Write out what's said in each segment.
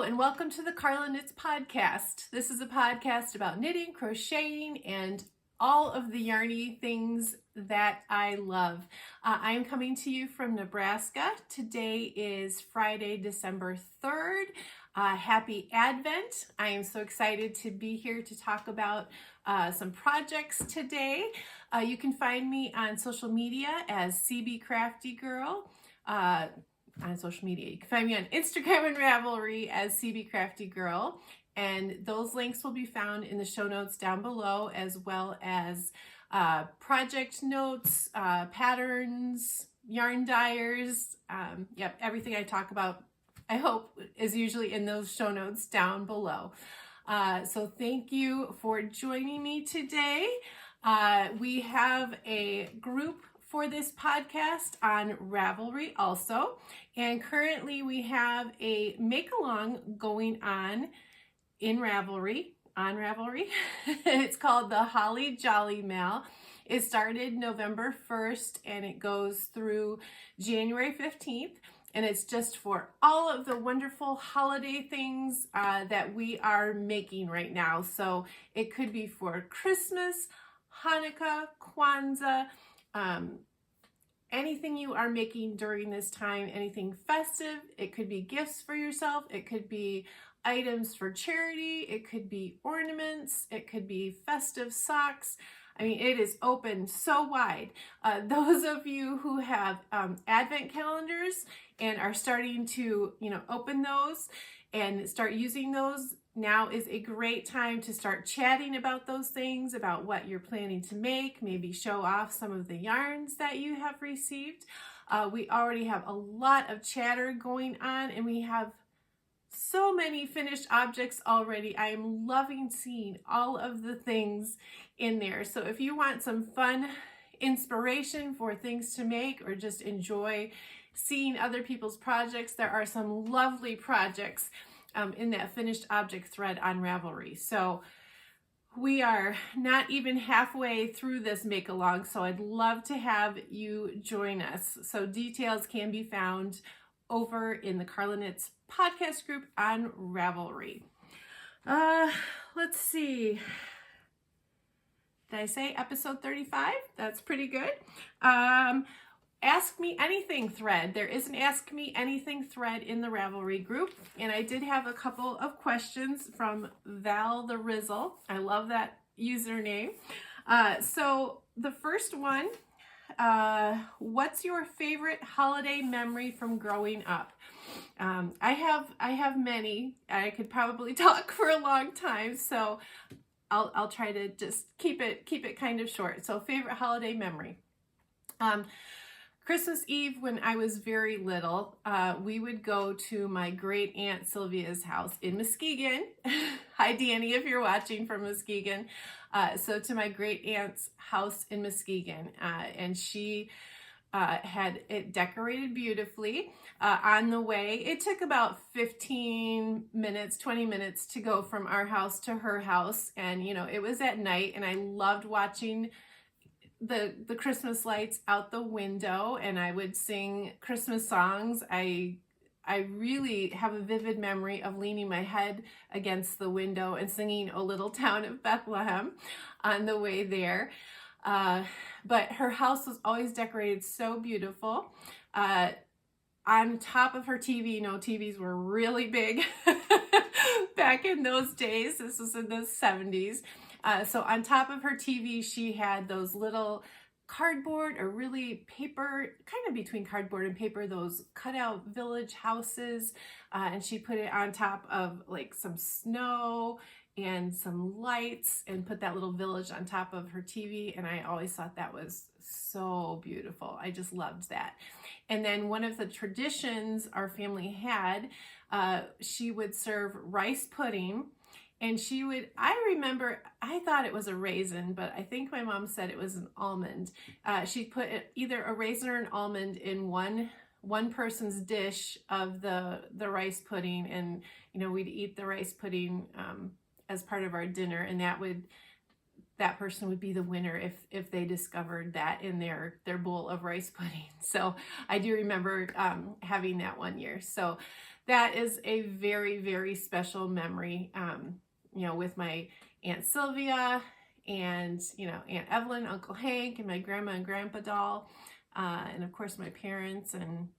and welcome to the Carla Knits podcast. This is a podcast about knitting, crocheting, and all of the yarny things that I love. I am coming to you from Nebraska. Today is Friday, December 3rd. Happy Advent. I am so excited to be here to talk about some projects today. You can find me on social media as cbcraftygirl. On social media. You can find me on Instagram and Ravelry as cbcraftygirl, and those links will be found in the show notes down below, as well as project notes, patterns, yarn dyers, everything I talk about, I hope, is usually in those show notes down below. So thank you for joining me today. We have a group for this podcast on Ravelry also, and currently we have a make-along going on in Ravelry, It's called the HollyJollyMAL. It started November 1st and it goes through January 15th, and it's just for all of the wonderful holiday things that we are making right now. So it could be for Christmas, Hanukkah, Kwanzaa, anything you are making during this time, anything festive. It could be gifts for yourself. It could be items for charity. It could be ornaments. It could be festive socks. I mean, it is open so wide. Those of you who have advent calendars and are starting to, open those and start using those, now is a great time to start chatting about those things, about what you're planning to make, maybe show off some of the yarns that you have received. We already have a lot of chatter going on, and we have so many finished objects already. I am loving seeing all of the things in there. So if you want some fun inspiration for things to make, or just enjoy seeing other people's projects, there are some lovely projects in that finished object thread on Ravelry. So we are not even halfway through this make along, so I'd love to have you join us. So details can be found over in the Carla Knits podcast group on Ravelry. Let's see. Did I say episode 35? That's pretty good. Ask Me Anything thread. There is an Ask Me Anything thread in the Ravelry group, and I did have a couple of questions from Val the Rizzle. I love that username. So the first one, what's your favorite holiday memory from growing up? I have many. I could probably talk for a long time, so I'll try to just keep it kind of short. So favorite holiday memory. Christmas Eve, when I was very little, we would go to my great aunt Sylvia's house in Muskegon. Hi, Danny, if you're watching from Muskegon. So to my great aunt's house in Muskegon, and she had it decorated beautifully. On the way, it took about 15 minutes, 20 minutes to go from our house to her house, and it was at night, and I loved watching the Christmas lights out the window, and I would sing Christmas songs. I really have a vivid memory of leaning my head against the window and singing O Little Town of Bethlehem on the way there. But her house was always decorated so beautiful. On top of her TV, TVs were really big back in those days. This was in the 70s. So on top of her TV, she had those little cardboard, or really paper, kind of between cardboard and paper, those cutout village houses. And she put it on top of like some snow and some lights, and put that little village on top of her TV. And I always thought that was so beautiful. I just loved that. And then one of the traditions our family had, she would serve rice pudding. And I remember, I thought it was a raisin, but I think my mom said it was an almond. She'd put either a raisin or an almond in one person's dish of the rice pudding. And, we'd eat the rice pudding as part of our dinner. And that person would be the winner if they discovered that in their bowl of rice pudding. So I do remember having that one year. So that is a very, very special memory, you know, with my Aunt Sylvia and, you know, Aunt Evelyn, Uncle Hank, and my grandma and grandpa doll, and of course my parents, and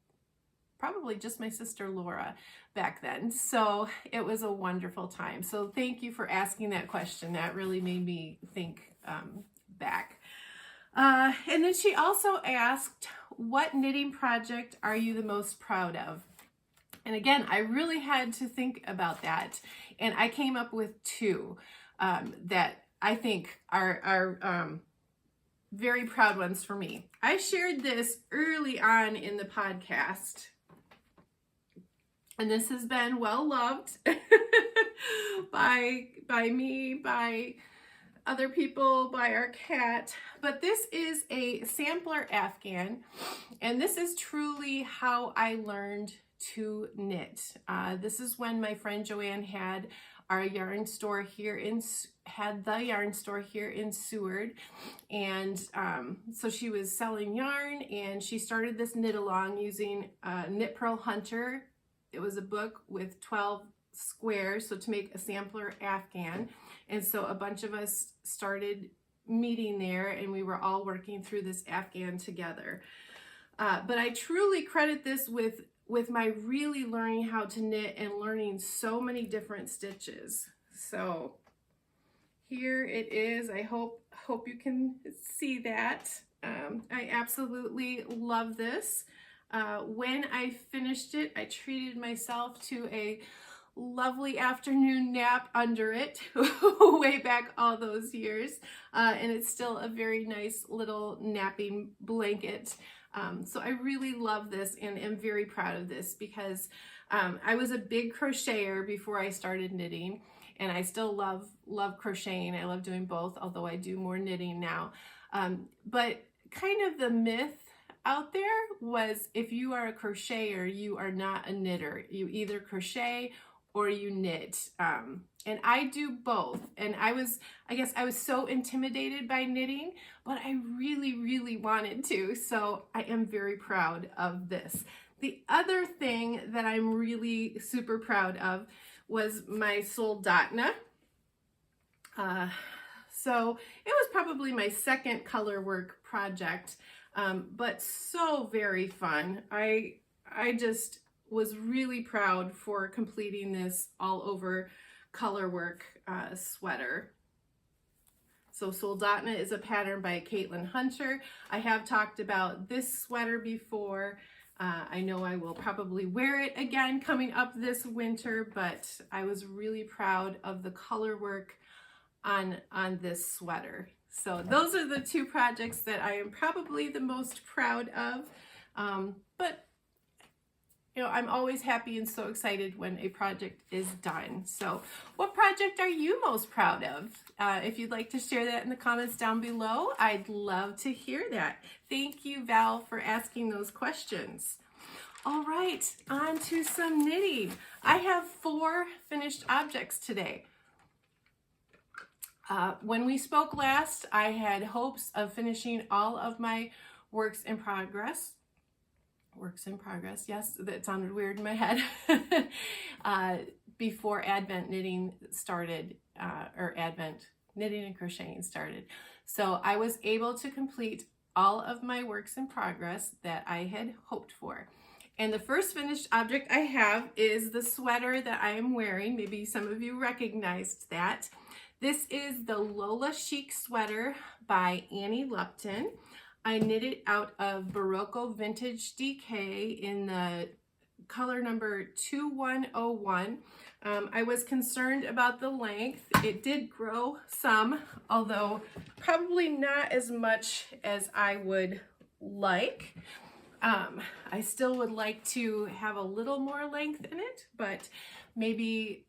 probably just my sister Laura back then. So it was a wonderful time. So thank you for asking that question. That really made me think back. And then she also asked, what knitting project are you the most proud of? And again, I really had to think about that. And I came up with two that I think are very proud ones for me. I shared this early on in the podcast, and this has been well loved by me, by other people, by our cat. But this is a sampler Afghan, and this is truly how I learned to knit. This is when my friend Joanne had our yarn store here in Seward, and so she was selling yarn, and she started this knit along using Knit Pearl Hunter. It was a book with 12 squares, so to make a sampler Afghan. And so a bunch of us started meeting there, and we were all working through this Afghan together. But I truly credit this with my really learning how to knit and learning so many different stitches. So here it is. I hope you can see that. I absolutely love this. When I finished it, I treated myself to a lovely afternoon nap under it way back all those years. And it's still a very nice little napping blanket. So I really love this and am very proud of this because I was a big crocheter before I started knitting, and I still love crocheting. I love doing both, although I do more knitting now. But kind of the myth out there was, if you are a crocheter, you are not a knitter. You either crochet or you knit. And I do both. And I guess I was so intimidated by knitting, but I really, really wanted to. So I am very proud of this. The other thing that I'm really super proud of was my Soldotna. So it was probably my second color work project, but so very fun. I just was really proud for completing this all over color work sweater. So Soldotna is a pattern by Caitlin Hunter. I have talked about this sweater before. I know I will probably wear it again coming up this winter, but I was really proud of the color work on this sweater. So those are the two projects that I am probably the most proud of. But you know, I'm always happy and so excited when a project is done. So what project are you most proud of? If you'd like to share that in the comments down below, I'd love to hear that. Thank you, Val, for asking those questions. All right, on to some knitting. I have 4 finished objects today. When we spoke last, I had hopes of finishing all of my works in progress. Works in progress, yes, that sounded weird in my head. Before Advent knitting started, or Advent knitting and crocheting started. So I was able to complete all of my works in progress that I had hoped for. And the first finished object I have is the sweater that I am wearing. Maybe some of you recognized that. This is the Lola Chic sweater by Annie Lupton. I knit it out of Berroco Vintage DK in the color number 2101. I was concerned about the length. It did grow some, although probably not as much as I would like. I still would like to have a little more length in it, but maybe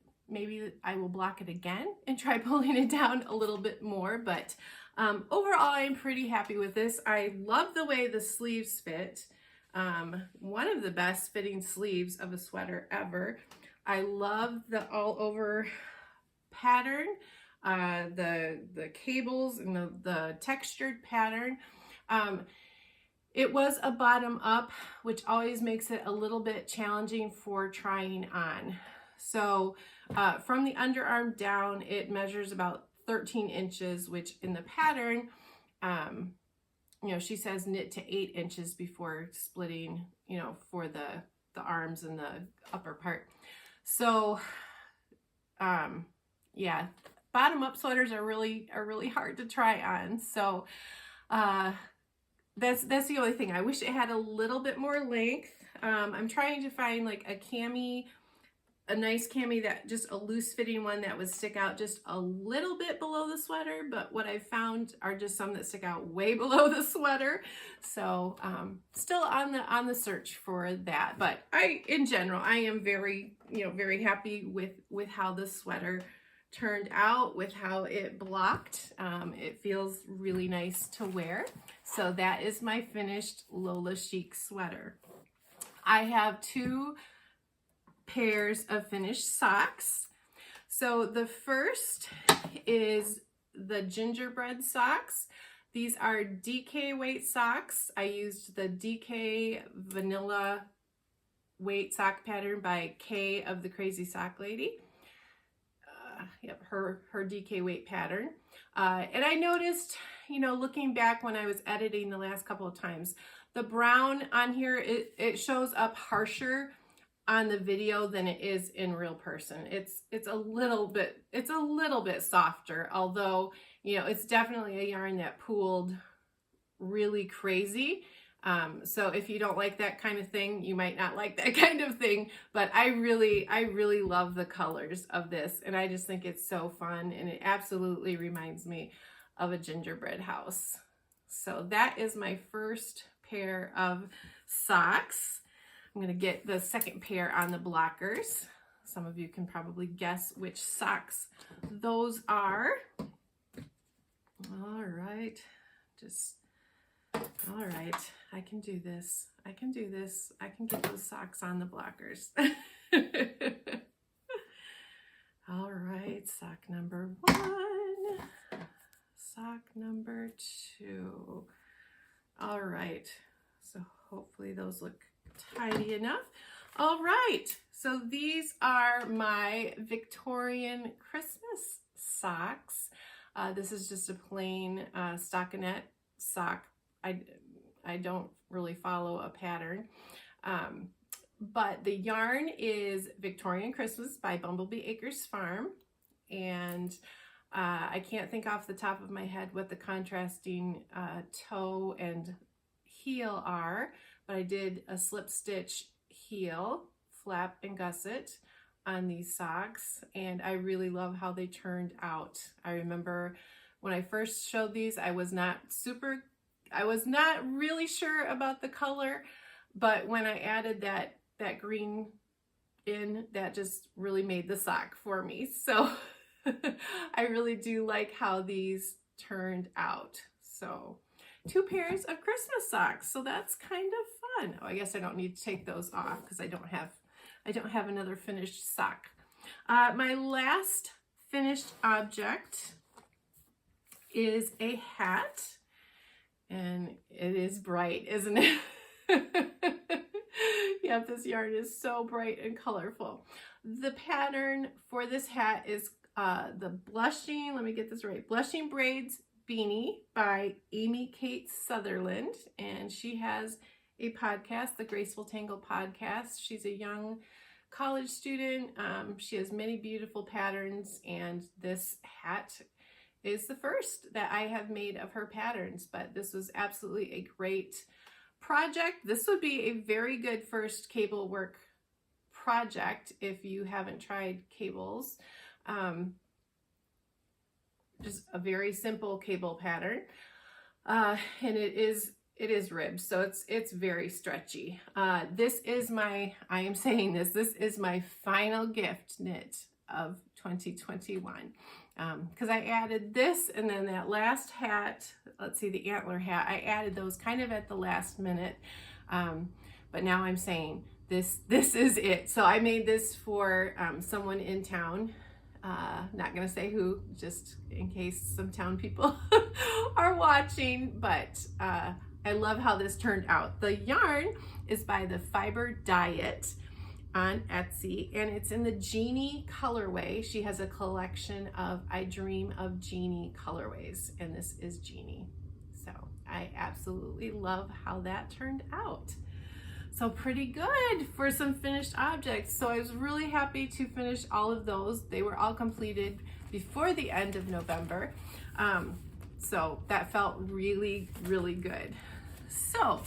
I will block it again and try pulling it down a little bit more. But overall, I'm pretty happy with this. I love the way the sleeves fit. One of the best fitting sleeves of a sweater ever. I love the all over pattern, the cables and the textured pattern. It was a bottom up, which always makes it a little bit challenging for trying on. So from the underarm down, it measures about 13 inches, which in the pattern, you know, she says knit to 8 inches before splitting, you know, for the arms and the upper part. So yeah, bottom up sweaters are really hard to try on. So that's the only thing. I wish it had a little bit more length. I'm trying to find like a nice cami, that just a loose fitting one that would stick out just a little bit below the sweater, but what I found are just some that stick out way below the sweater. So still on the search for that, but in general I am very, you know, very happy with how the sweater turned out, with how it blocked. It feels really nice to wear. So that is my finished Lola Chic sweater. I have 2 pairs of finished socks. So the first is the Gingerbread Socks. These are DK weight socks. I used the DK vanilla weight sock pattern by Kay of the Crazy Sock Lady. Yep, her DK weight pattern. And I noticed, you know, looking back when I was editing the last couple of times, the brown on here, it shows up harsher on the video than it is in real person. It's a little bit softer, although, you know, it's definitely a yarn that pooled really crazy. So if you don't like that kind of thing, you might not like that kind of thing, but I really love the colors of this, and I just think it's so fun, and it absolutely reminds me of a gingerbread house. So that is my first pair of socks. I'm going to get the second pair on the blockers. Some of you can probably guess which socks those are. All right. All right. I can do this. I can do this. I can get those socks on the blockers. All right. Sock number 1. Sock number 2. All right. So hopefully those look tidy enough. All right, so these are my Victorian Christmas socks. This is just a plain stockinette sock. I don't really follow a pattern, but the yarn is Victorian Christmas by Bumblebee Acres Farm, and I can't think off the top of my head what the contrasting toe and heel are, but I did a slip stitch heel, flap and gusset on these socks, and I really love how they turned out. I remember when I first showed these, I was not really sure about the color, but when I added that green in, that just really made the sock for me. So I really do like how these turned out. So 2 pairs of Christmas socks. So that's kind of fun. Oh, I guess I don't need to take those off because I don't have another finished sock. My last finished object is a hat, and it is bright, isn't it? Yep, this yarn is so bright and colorful. The pattern for this hat is the Blushing, let me get this right, Blushing Braids Beanie by Amy Kate Sutherland, and she has a podcast, the Graceful Tangle podcast. She's a young college student. She has many beautiful patterns, and this hat is the first that I have made of her patterns, but this was absolutely a great project. This would be a very good first cable work project if you haven't tried cables. Just a very simple cable pattern, and it is ribbed, so it's very stretchy. This is my final gift knit of 2021, because I added this, and then that last hat, let's see, the antler hat, I added those kind of at the last minute, but now I'm saying this is it. So I made this for someone in town. Not gonna say who, just in case some town people are watching, but I I love how this turned out. The yarn is by the fiberdyeit on Etsy, and it's in the Genie colorway. She has a collection of I Dream of Genie colorways, and this is Genie. So I absolutely love how that turned out. So pretty good for some finished objects. So I was really happy to finish all of those. They were all completed before the end of November. So that felt really, really good. So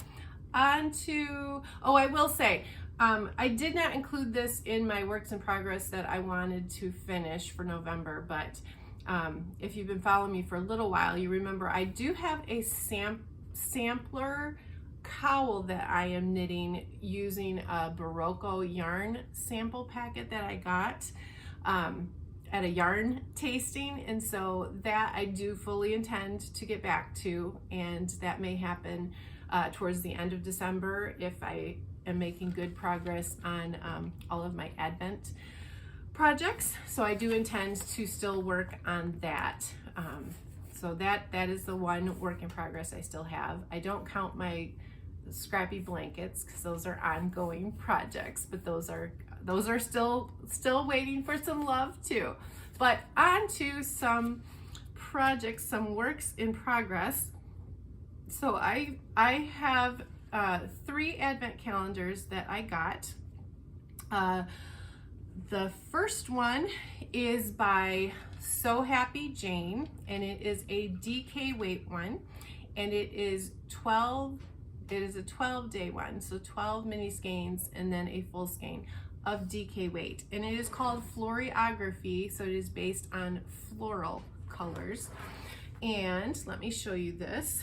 on to, oh, I will say, I did not include this in my works in progress that I wanted to finish for November, but if you've been following me for a little while, you remember I do have a sampler cowl that I am knitting using a Berroco yarn sample packet that I got at a yarn tasting, and so that I do fully intend to get back to, and that may happen towards the end of December if I am making good progress on all of my Advent projects. So I do intend to still work on that. So that is the one work in progress I still have. I don't count my scrappy blankets because those are ongoing projects, but those are still waiting for some love too. But on to some projects, some works in progress. So I have 3 Advent calendars that I got. The first one is by So Happy Jane, and it is a DK weight one, and it is a 12-day one, so 12 mini skeins and then a full skein of DK weight, and it is called Floriography, so it is based on floral colors. And let me show you this.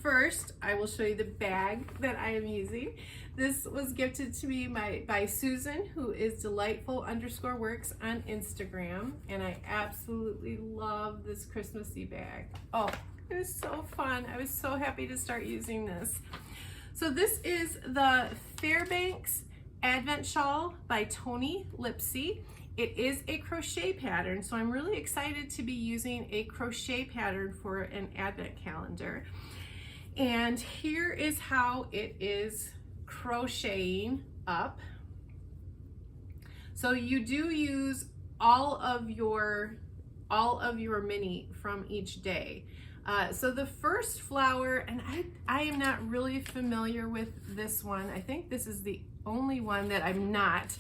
First, I will show you the bag that I am using. This was gifted to me by Susan, who is delightful_works on Instagram, and I absolutely love this Christmassy bag. Oh, it was so fun. I was so happy to start using this. So this is the Fairbanks Advent Shawl by Toni Lipsey. It is a crochet pattern, so I'm really excited to be using a crochet pattern for an Advent calendar. And here is how it is crocheting up. So you do use all of your mini from each day. So the first flower, and I am not really familiar with this one. I think this is the only one that I'm not,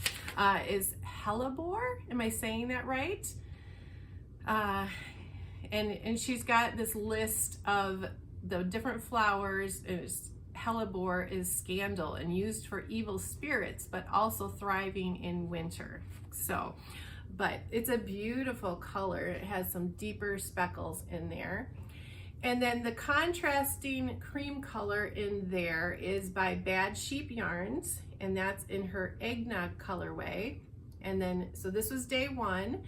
is Hellebore. Am I saying that right? And she's got this list of the different flowers. Hellebore is scandal and used for evil spirits, but also thriving in winter. So, but it's a beautiful color. It has some deeper speckles in there. And then the contrasting cream color in there is by Bad Sheep Yarns, and that's in her eggnog colorway. And then, so this was day 1.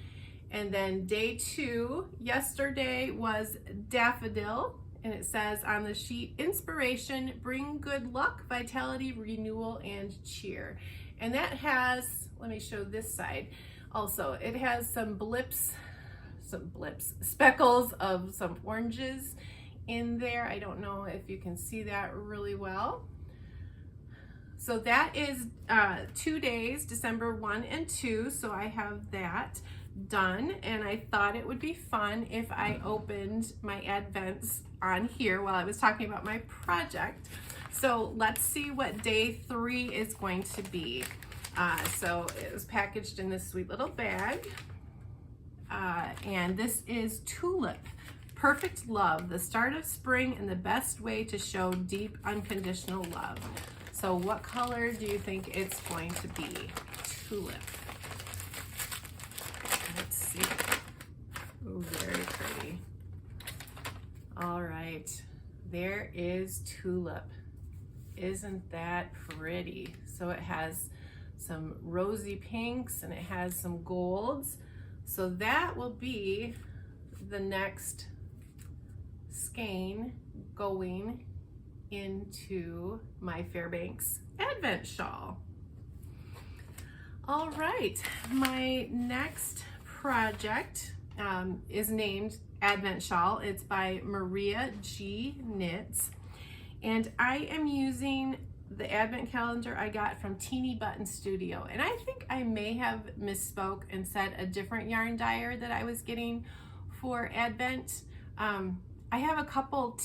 And then day 2, yesterday, was Daffodil. And it says on the sheet, inspiration, bring good luck, vitality, renewal, and cheer. And that has, let me show this side. Also, it has some speckles of some oranges in there. I don't know if you can see that really well. So that is 2 days, December 1 and 2. So I have that done, and I thought it would be fun if I opened my Advents on here while I was talking about my project. So let's see what day 3 is going to be. So it was packaged in this sweet little bag, and this is Tulip, Perfect Love, the start of spring and the best way to show deep unconditional love. So what color do you think it's going to be? Tulip. Let's see. Oh, very pretty. All right, there is Tulip. Isn't that pretty? So it has some rosy pinks and it has some golds. So that will be the next skein going into my Fairbanks Advent shawl. All right, my next project is named Advent Shawl. It's by Maria G. Knits, And I am using the advent calendar I got from Teeny Button Studio. And I think I may have misspoke and said a different yarn dyer that I was getting for advent. I have a couple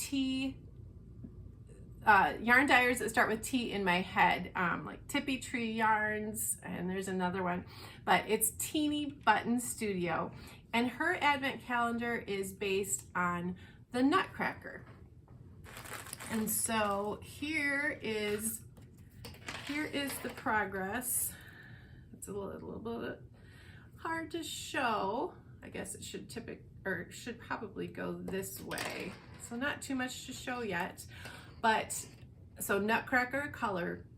yarn dyers that start with T in my head, like Tippy Tree Yarns, and there's another one, but it's Teeny Button Studio. And her advent calendar is based on the Nutcracker. And so here is the progress. It's a little bit hard to show. I guess it should should probably go this way. So not too much to show yet, but so Nutcracker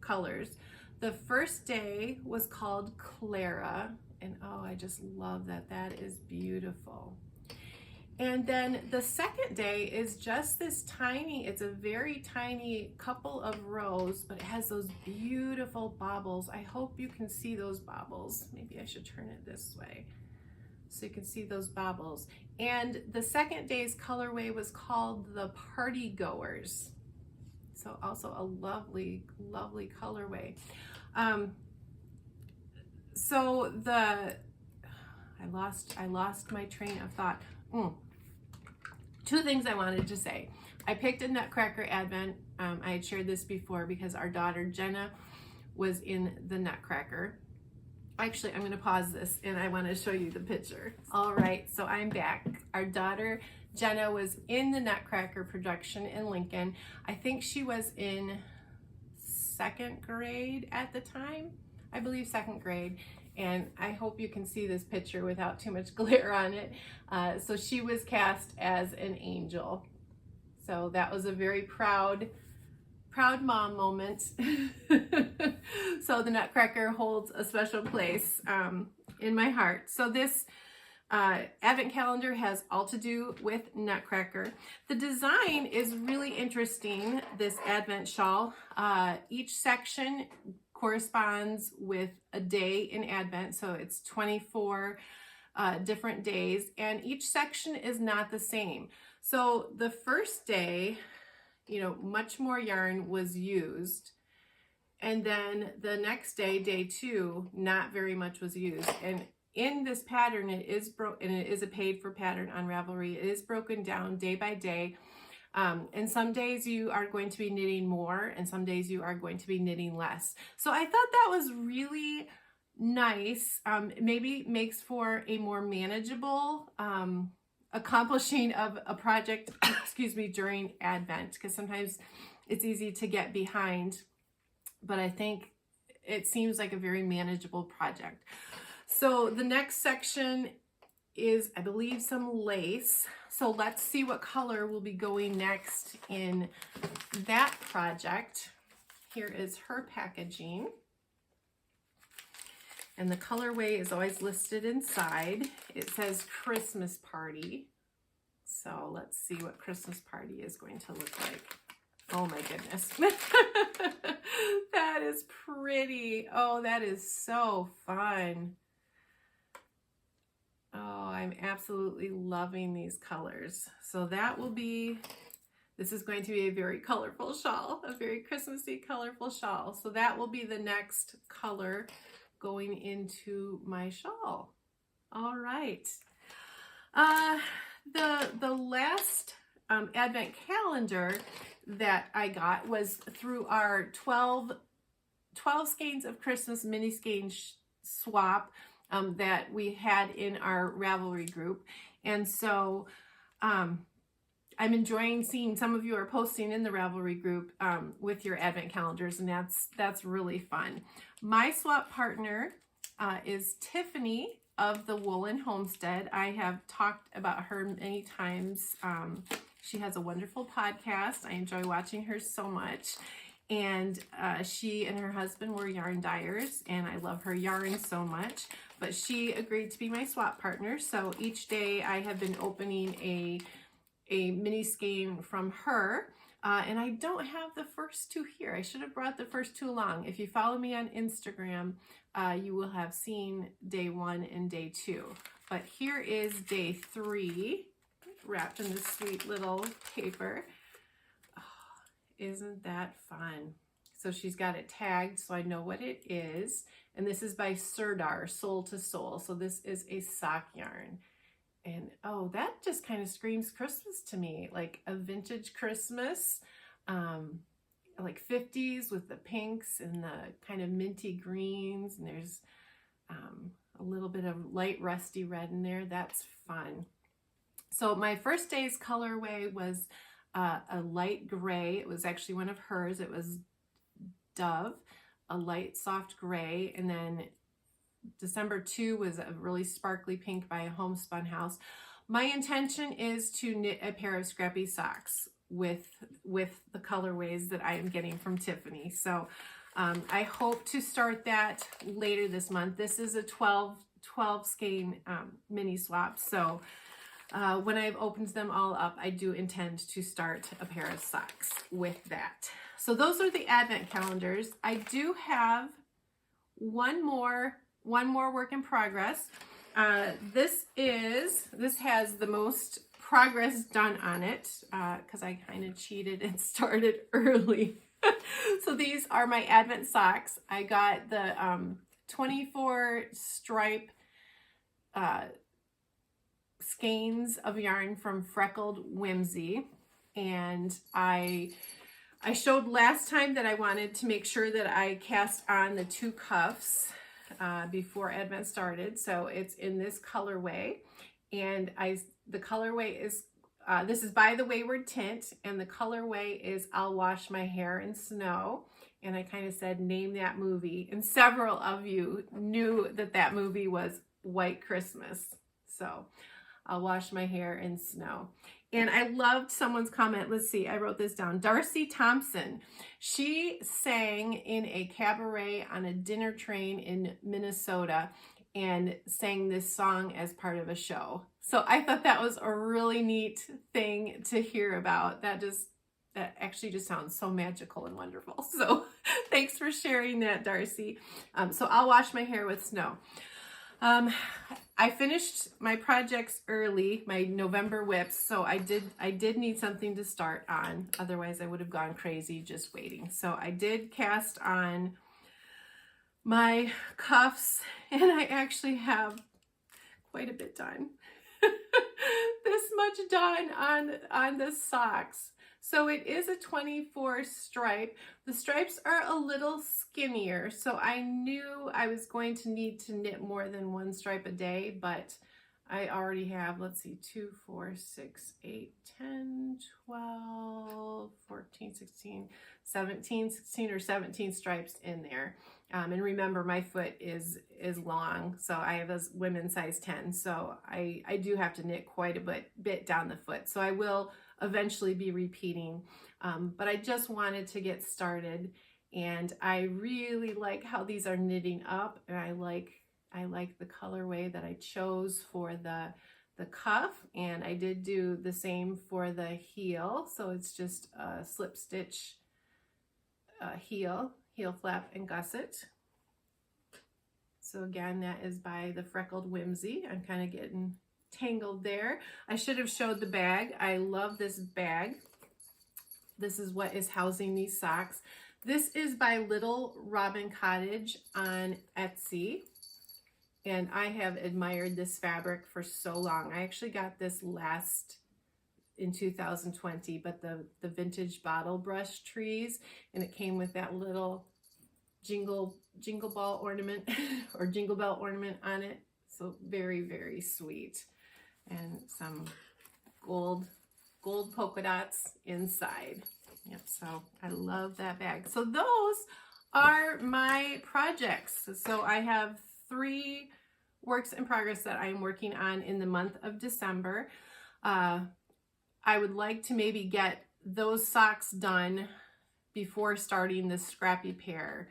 colors. The first day was called Clara, and oh, I just love that. That is beautiful. And then the second day is just this tiny, it's a very tiny couple of rows, but it has those beautiful baubles. I hope you can see those baubles. Maybe I should turn it this way so you can see those baubles. And the second day's colorway was called the Party Goers. So also a lovely, lovely colorway. So I lost my train of thought. Two things I wanted to say. I picked a Nutcracker Advent. I had shared this before because our daughter Jenna was in the Nutcracker. Actually, I'm going to pause this and I want to show you the picture. All right, so I'm back. Our daughter Jenna was in the Nutcracker production in Lincoln. I think she was in 2nd grade at the time. I believe 2nd grade. And I hope you can see this picture without too much glare on it. So she was cast as an angel. So that was a very proud mom moment. So the Nutcracker holds a special place in my heart. So this advent calendar has all to do with Nutcracker. The design is really interesting, this advent shawl. Each section corresponds with a day in Advent, so it's 24 different days, and each section is not the same. So the first day, much more yarn was used, and then the next day, day 2, not very much was used. And in this pattern, it is a paid for pattern on Ravelry. It is broken down day by day. And some days you are going to be knitting more and some days you are going to be knitting less. So I thought that was really nice. Maybe makes for a more manageable accomplishing of a project, excuse me, during Advent, because sometimes it's easy to get behind, but I think it seems like a very manageable project. So the next section is, I believe, some lace. So let's see what color will be going next in that project. Here is her packaging. And the colorway is always listed inside. It says Christmas Party. So let's see what Christmas Party is going to look like. Oh my goodness. That is pretty. Oh, that is so fun. Oh, I'm absolutely loving these colors. So that will be, this is going to be a very colorful shawl, a very Christmassy colorful shawl. So that will be the next color going into my shawl. All right. The last Advent calendar that I got was through our 12 Skeins of Christmas mini skein swap that we had in our Ravelry group. And so I'm enjoying seeing some of you are posting in the Ravelry group with your Advent calendars, and that's really fun. My swap partner is Tiffany of the Woolen Homestead. I have talked about her many times. She has a wonderful podcast. I enjoy watching her so much. And she and her husband were yarn dyers, and I love her yarn so much. But she agreed to be my swap partner. So each day I have been opening a mini skein from her. And I don't have the first two here. I should have brought the first two along. If you follow me on Instagram, you will have seen day 1 and day 2. But here is day 3, wrapped in this sweet little paper. Oh, Isn't that fun? So she's got it tagged so I know what it is. And this is by Sirdar, Soul to Soul. So this is a sock yarn. And oh, that just kind of screams Christmas to me, like a vintage Christmas, like 50s with the pinks and the kind of minty greens. And there's a little bit of light rusty red in there. That's fun. So my first day's colorway was a light gray. It was actually one of hers. It was Dove, a light soft gray. And then December 2 was a really sparkly pink by a Homespun house. My intention is to knit a pair of scrappy socks with the colorways that I am getting from Tiffany. So I hope to start that later this month. This is a 12 skein mini swap. So when I've opened them all up, I do intend to start a pair of socks with that. So those are the advent calendars. I do have one more work in progress. This has the most progress done on it because I kind of cheated and started early. So these are my advent socks. I got the 24 stripe skeins of yarn from Freckled Whimsy, and I showed last time that I wanted to make sure that I cast on the 2 cuffs before Advent started. So it's in this colorway, and the colorway is this is by the Wayward Tint, and the colorway is I'll Wash My Hair in Snow. And I kind of said, name that movie, and several of you knew that movie was White Christmas. So I'll Wash My Hair in Snow. And I loved someone's comment. Let's see, I wrote this down. Darcy Thompson. She sang in a cabaret on a dinner train in Minnesota and sang this song as part of a show. So I thought that was a really neat thing to hear about. That actually just sounds so magical and wonderful. So thanks for sharing that, Darcy. So I'll Wash My Hair with Snow. I finished my projects early, my November whips, so I did need something to start on. Otherwise, I would have gone crazy just waiting. So I did cast on my cuffs, and I actually have quite a bit done. This much done on the socks. So it is a 24 stripe. The stripes are a little skinnier, so I knew I was going to need to knit more than 1 stripe a day, but I already have, let's see, 2, 4, 6, 8, 10, 12, 14, 16, 17, 16 or 17 stripes in there. And remember, my foot is long, so I have a women's size 10, so I do have to knit quite a bit down the foot. So I will eventually be repeating, but I just wanted to get started, and I really like how these are knitting up, and I like the colorway that I chose for the cuff, and I did do the same for the heel. So it's just a slip stitch heel flap and gusset. So again, that is by the Freckled Whimsy. I'm kind of getting tangled there. I should have showed the bag. I love this bag. This is what is housing these socks. This is by Little Robin Cottage on Etsy, and I have admired this fabric for so long. I actually got this in 2020, but the vintage bottle brush trees, and it came with that little jingle ball ornament or jingle bell ornament on it. So very, very sweet. And some gold polka dots inside. Yep, so I love that bag. So those are my projects. So I have 3 works in progress that I'm working on in the month of December. I would like to maybe get those socks done before starting the scrappy pair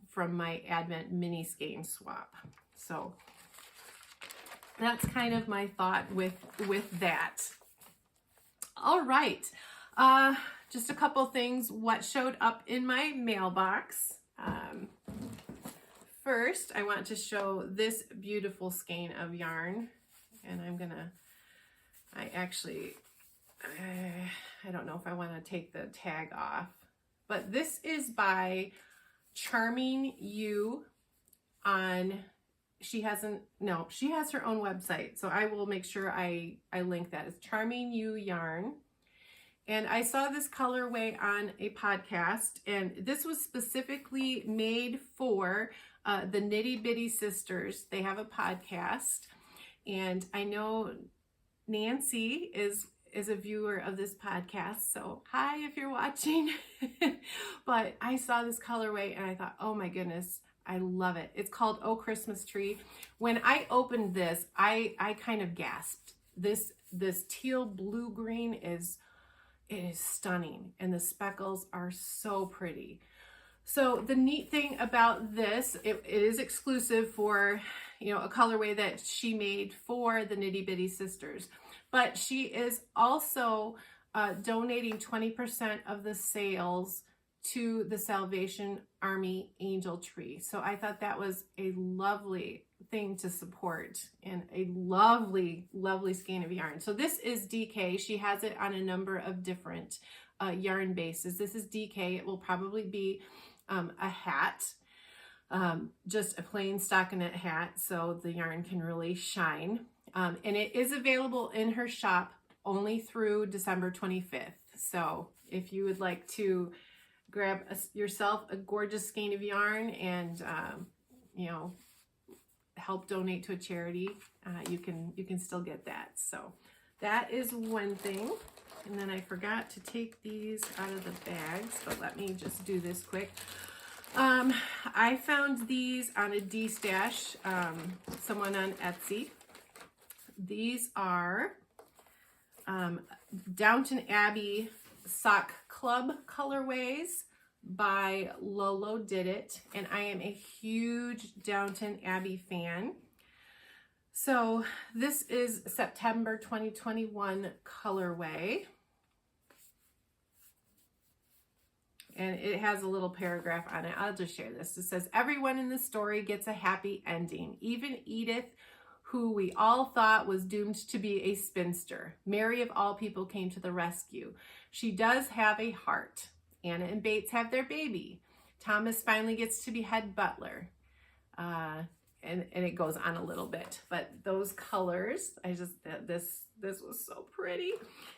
from my Advent mini skein swap. So that's kind of my thought with that. All right, just a couple things what showed up in my mailbox. First, I want to show this beautiful skein of yarn, and I actually I don't know if I want to take the tag off, but this is by Charming You on, she has her own website, so I will make sure I link that. It's Charming You Yarn. And I saw this colorway on a podcast, and this was specifically made for the Nitty Bitty Sisters. They have a podcast, and I know Nancy is a viewer of this podcast, so hi if you're watching. But I saw this colorway and I thought, oh my goodness, I love it. It's called Oh Christmas Tree. When I opened this, I kind of gasped. This teal blue green is stunning, and the speckles are so pretty. So the neat thing about this, it is exclusive for, you know, a colorway that she made for the Nitty Bitty Sisters, but she is also donating 20% of the sales to the Salvation Army Angel Tree. So I thought that was a lovely thing to support, and a lovely, lovely skein of yarn. So this is DK. She has it on a number of different yarn bases. This is DK. It will probably be a hat, just a plain stockinette hat, so the yarn can really shine. And it is available in her shop only through December 25th. So if you would like to grab yourself a gorgeous skein of yarn and, you know, help donate to a charity, you can still get that. So that is one thing. And then I forgot to take these out of the bags, but let me just do this quick. I found these on a D-stash, someone on Etsy. These are Downton Abbey Sock Club colorways by Lola Did It, and I am a huge Downton Abbey fan. So this is September 2021 colorway, and it has a little paragraph on it. I'll just share this. It says, everyone in the story gets a happy ending, even Edith, who we all thought was doomed to be a spinster. Mary of all people came to the rescue. She does have a heart. Anna and Bates have their baby. Thomas finally gets to be head butler. And it goes on a little bit, but those colors, this was so pretty.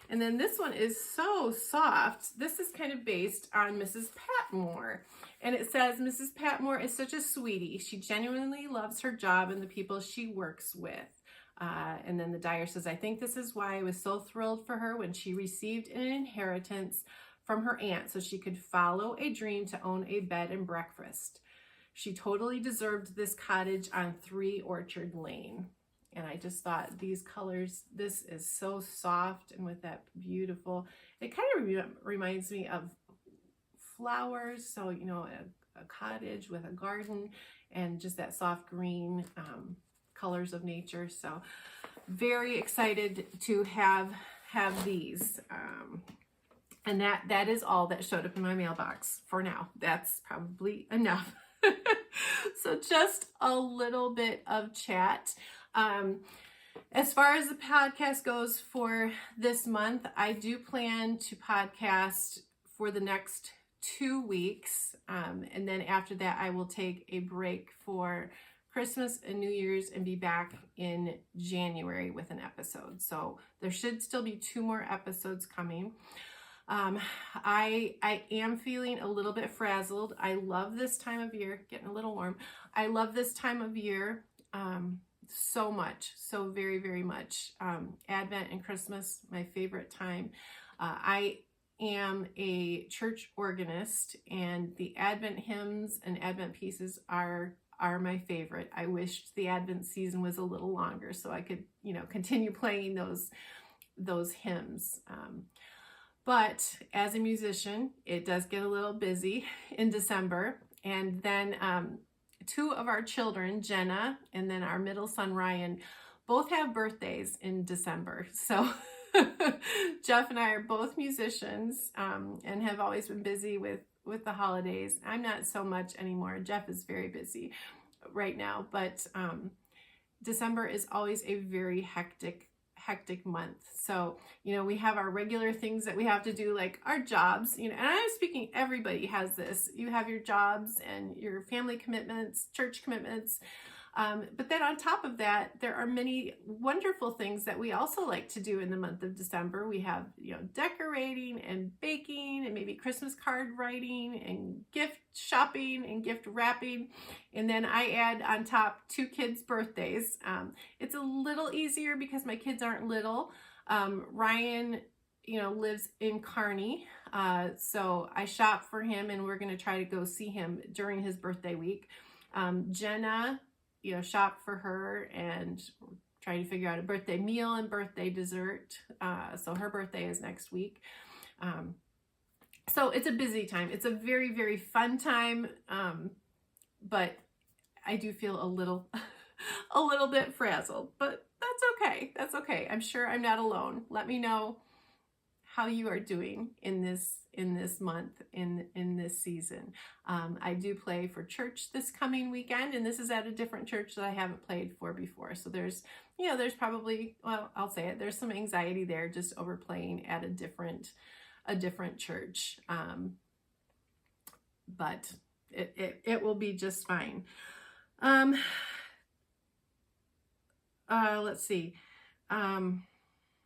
And then this one is so soft. This is kind of based on Mrs. Patmore. And it says, Mrs. Patmore is such a sweetie. She genuinely loves her job and the people she works with. And then the Dyer says, I think this is why I was so thrilled for her when she received an inheritance from her aunt so she could follow a dream to own a bed and breakfast. She totally deserved this cottage on 3 Orchard Lane. And I just thought these colors, this is so soft, and with that beautiful, it kind of reminds me of flowers. So, you know, a cottage with a garden and just that soft green colors of nature. So very excited to have these. And that is all that showed up in my mailbox for now. That's probably enough. So just a little bit of chat. As far as the podcast goes for this month, I do plan to podcast for the next 2 weeks. And then after that, I will take a break for Christmas and New Year's and be back in January with an episode. So there should still be 2 more episodes coming. I am feeling a little bit frazzled. I love this time of year, getting a little warm. I love this time of year so much, so very, very much. Advent and Christmas, my favorite time. I am a church organist, and the Advent hymns and Advent pieces are my favorite. I wished the Advent season was a little longer so I could, you know, continue playing those hymns. But as a musician, it does get a little busy in December. And then 2 of our children, Jenna and then our middle son, Ryan, both have birthdays in December. So Jeff and I are both musicians and have always been busy with the holidays. I'm not so much anymore. Jeff is very busy right now, but December is always a very hectic hectic month. So, you know, we have our regular things that we have to do, like our jobs, you know, and I'm speaking, everybody has this. You have your jobs and your family commitments, church commitments. But then on top of that, there are many wonderful things that we also like to do in the month of December. We have, you know, decorating and baking and maybe Christmas card writing and gift shopping and gift wrapping. And then I add on top 2 kids' birthdays. It's a little easier because my kids aren't little. Ryan, you know, lives in Kearney. So I shop for him and we're going to try to go see him during his birthday week. Jenna, you know, shop for her and trying to figure out a birthday meal and birthday dessert. So her birthday is next week. So it's a busy time. It's a very, very fun time. But I do feel a little bit frazzled, but that's okay. That's okay. I'm sure I'm not alone. Let me know how you are doing in this month, in this season. I do play for church this coming weekend, and this is at a different church that I haven't played for before. So there's, you know, there's probably, well, I'll say it, there's some anxiety there just over playing at a different church. But it will be just fine. Let's see. I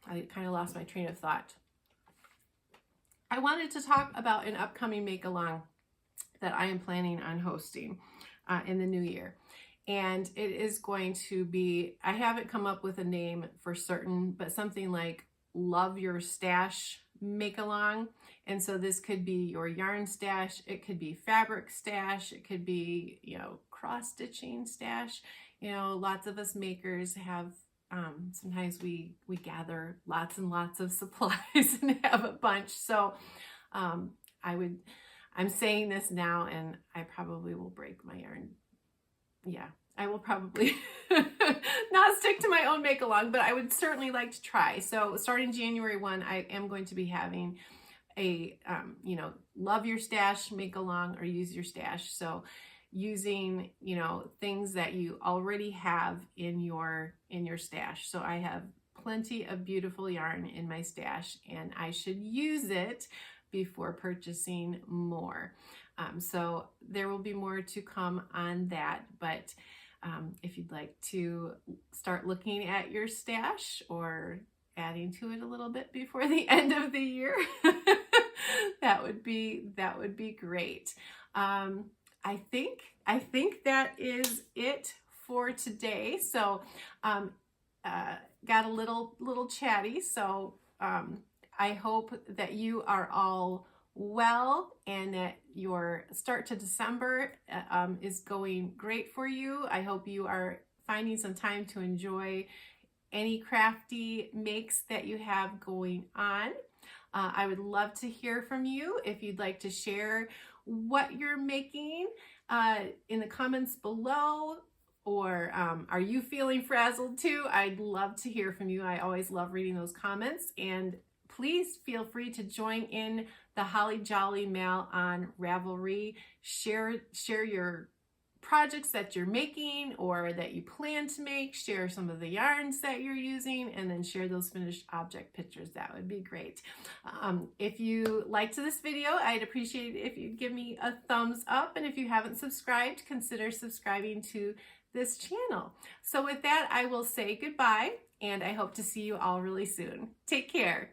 kind of lost my train of thought. I wanted to talk about an upcoming make-along that I am planning on hosting in the new year. And it is going to be, I haven't come up with a name for certain, but something like Love Your Stash Make-Along. And so this could be your yarn stash, it could be fabric stash, it could be, you know, cross-stitching stash. You know, lots of us makers have sometimes we gather lots and lots of supplies and have a bunch. So I'm saying this now and I probably will break my yarn. Yeah, I will probably not stick to my own make along, but I would certainly like to try. So starting January 1, I am going to be having a, you know, Love Your Stash make along or Use Your Stash. So using, you know, things that you already have in your stash. So I have plenty of beautiful yarn in my stash and I should use it before purchasing more. So there will be more to come on that, but if you'd like to start looking at your stash or adding to it a little bit before the end of the year, that would be great. I think that is it for today. So got a little chatty. So I hope that you are all well and that your start to December is going great for you. I hope you are finding some time to enjoy any crafty makes that you have going on. I would love to hear from you if you'd like to share what you're making in the comments below, or are you feeling frazzled too? I'd love to hear from you. I always love reading those comments, and please feel free to join in the HollyJollyMAL on Ravelry. Share your projects that you're making or that you plan to make, share some of the yarns that you're using, and then share those finished object pictures. That would be great. If you liked this video, I'd appreciate it if you'd give me a thumbs up, and if you haven't subscribed, consider subscribing to this channel. So with that, I will say goodbye, and I hope to see you all really soon. Take care.